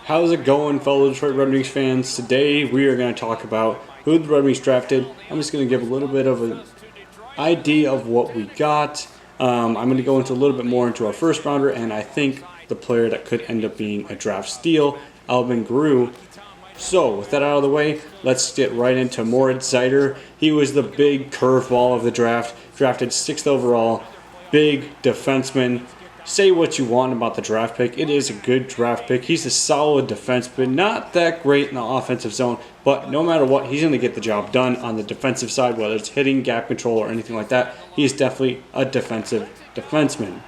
How's it going, fellow Detroit Red Wings fans? Today we are going to talk about who the Red Wings drafted. I'm just going to give a little bit of an idea of what we got. I'm going to go into a little bit more into our first rounder, and I think the player that could end up being a draft steal, Albin Grewe. So with that out of the way, let's get right into Moritz Seider. He was the big curveball of the draft, drafted 6th overall, big defenseman. Say what you want about the draft pick. It is a good draft pick. He's a solid defenseman, not that great in the offensive zone, but no matter what, he's going to get the job done on the defensive side, whether it's hitting, gap control, or anything like that. He is definitely a defensive defenseman.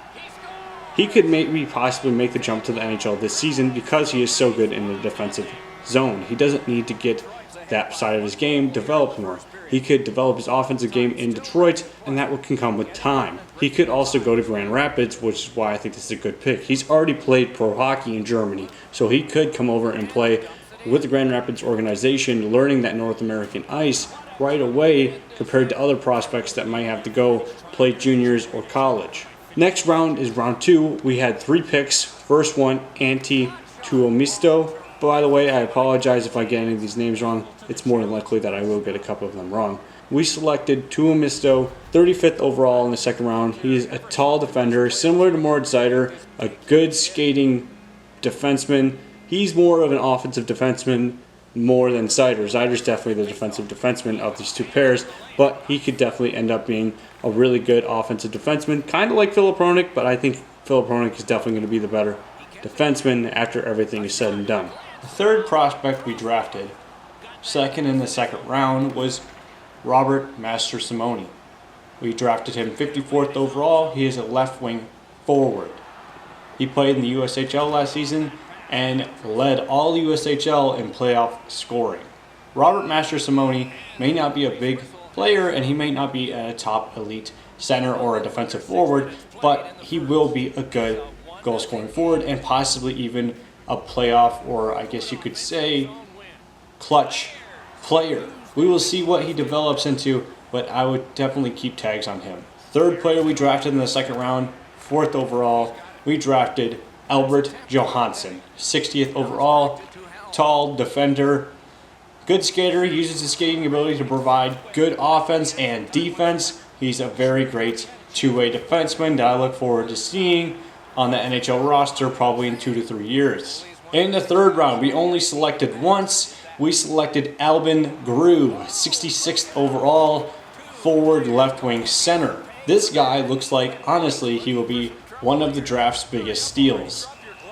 He could maybe possibly make the jump to the NHL this season because he is so good in the defensive zone. He doesn't need to get that side of his game developed more. He could develop his offensive game in Detroit, and that can come with time. He could also go to Grand Rapids, which is why I think this is a good pick. He's already played pro hockey in Germany, so he could come over and play with the Grand Rapids organization, learning that North American ice right away compared to other prospects that might have to go play juniors or college. Next round is round 2. We had 3 picks. First one, Antti Tuomisto. By the way, I apologize if I get any of these names wrong. It's more than likely that I will get a couple of them wrong. We selected Tuomisto, 35th overall in the second round. He is a tall defender, similar to Moritz Seider, a good skating defenseman. He's more of an offensive defenseman more than Seider. Seider's definitely the defensive defenseman of these two pairs, but he could definitely end up being a really good offensive defenseman, kind of like Filip Hronek, but I think Filip Hronek is definitely going to be the better defenseman after everything is said and done. The third prospect we drafted, second in the second round, was Robert Mastrosimone. We drafted him 54th overall. He is a left wing forward. He played in the USHL last season and led all USHL in playoff scoring. Robert Mastrosimone may not be a big player and he may not be a top elite center or a defensive forward, but he will be a good goal scoring forward and possibly even a playoff, or I guess you could say clutch player. We will see what he develops into, but I would definitely keep tags on him. Third player we drafted in the second round, 4th overall, we drafted Albert Johansson, 60th overall, tall defender, good skater. He uses his skating ability to provide good offense and defense. He's a very great two-way defenseman that I look forward to seeing on the NHL roster probably in 2 to 3 years. In the third round, we only selected once. We selected Albin Grewe, 66th overall, forward left wing center. This guy looks like, honestly, he will be one of the draft's biggest steals.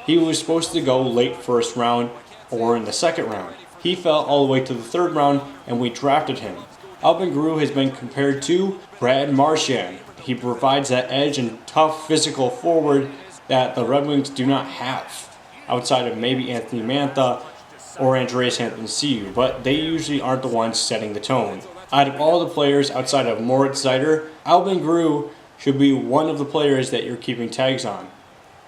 He was supposed to go late first round or in the second round. He fell all the way to the third round and we drafted him. Albin Grewe has been compared to Brad Marchand. He provides that edge and tough physical forward that the Red Wings do not have, outside of maybe Anthony Mantha or Andreas Anthony, but they usually aren't the ones setting the tone. Out of all the players outside of Moritz Seider, Albin Grewe should be one of the players that you're keeping tags on.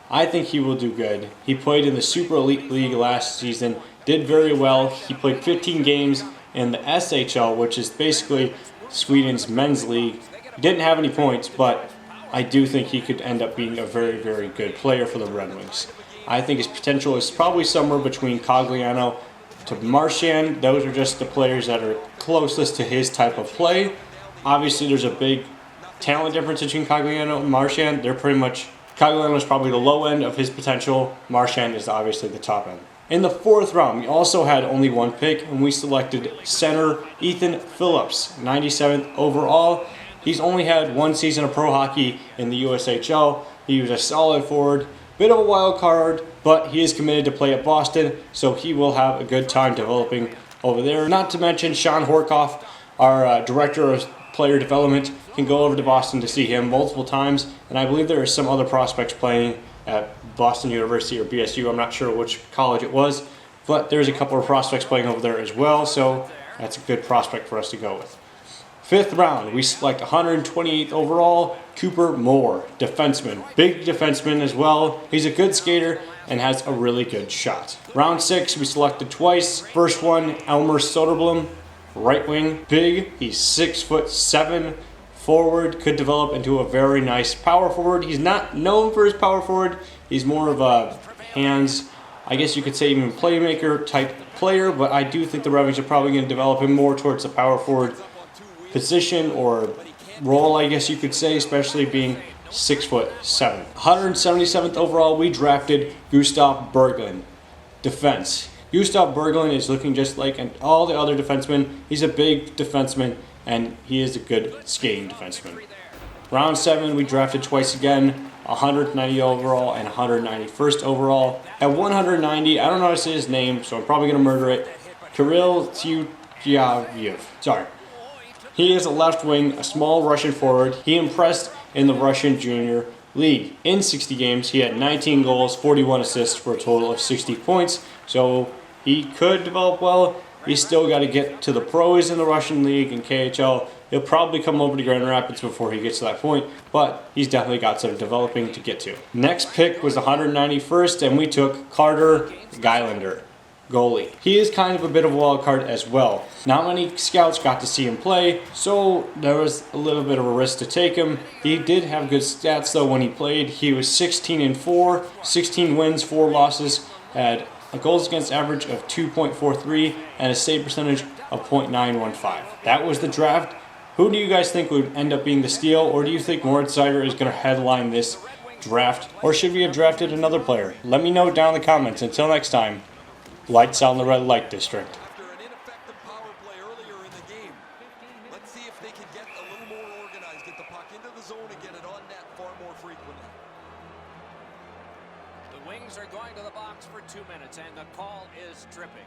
I think he will do good. He played in the Super Elite League last season, did very well. He played 15 games in the SHL, which is basically Sweden's men's league. He didn't have any points, but I do think he could end up being a very, very good player for the Red Wings. I think his potential is probably somewhere between Cogliano to Marchand. Those are just the players that are closest to his type of play. Obviously, there's a big talent difference between Cogliano and Marchand. They're pretty much, Cogliano is probably the low end of his potential. Marchand is obviously the top end. In the fourth round, we also had only one pick, and we selected center Ethan Phillips, 97th overall. He's only had one season of pro hockey in the USHL. He was a solid forward, bit of a wild card, but he is committed to play at Boston, so he will have a good time developing over there. Not to mention Sean Horkoff, our director of player development, can go over to Boston to see him multiple times, and I believe there are some other prospects playing at Boston University or BSU. I'm not sure which college it was, but there's a couple of prospects playing over there as well, so that's a good prospect for us to go with. 5th round, we select 128th overall, Cooper Moore, defenseman. Big defenseman as well. He's a good skater and has a really good shot. Round 6, we selected twice. First one, Elmer Soderblom, right wing. Big, he's 6'7", forward, could develop into a very nice power forward. He's not known for his power forward. He's more of a hands I guess you could say even playmaker type player, but I do think the Red Wings are probably going to develop him more towards the power forward position or role, I guess you could say, especially being 6'7". 177th overall, we drafted Gustav Berglund, defense. Gustav Berglund is looking just like all the other defensemen. He's a big defenseman, and he is a good skating defenseman. Round 7, we drafted twice again, 190 overall and 191st overall. At 190, I don't know how to say his name, so I'm probably going to murder it. Kirill Tyutyayev. Sorry. He is a left wing, a small Russian forward. He impressed in the Russian Junior League. In 60 games, he had 19 goals, 41 assists for a total of 60 points. So he could develop well. He's still got to get to the pros in the Russian League and KHL. He'll probably come over to Grand Rapids before he gets to that point, but he's definitely got some developing to get to. Next pick was 191st, and we took Carter Gylander, goalie. He is kind of a bit of a wild card as well. Not many scouts got to see him play, so there was a little bit of a risk to take him. He did have good stats though when he played. He was 16-4, 16 wins, 4 losses, had a goals against average of 2.43 and a save percentage of .915. That was the draft. Who do you guys think would end up being the steal, or do you think Moritz Seider is going to headline this draft, or should we have drafted another player? Let me know down in the comments. Until next time, lights out in the red light district. After an ineffective power play earlier in the game, let's see if they can get a little more organized, get the puck into the zone and get it on net far more frequently. The Wings are going to the box for 2 minutes, and the call is tripping.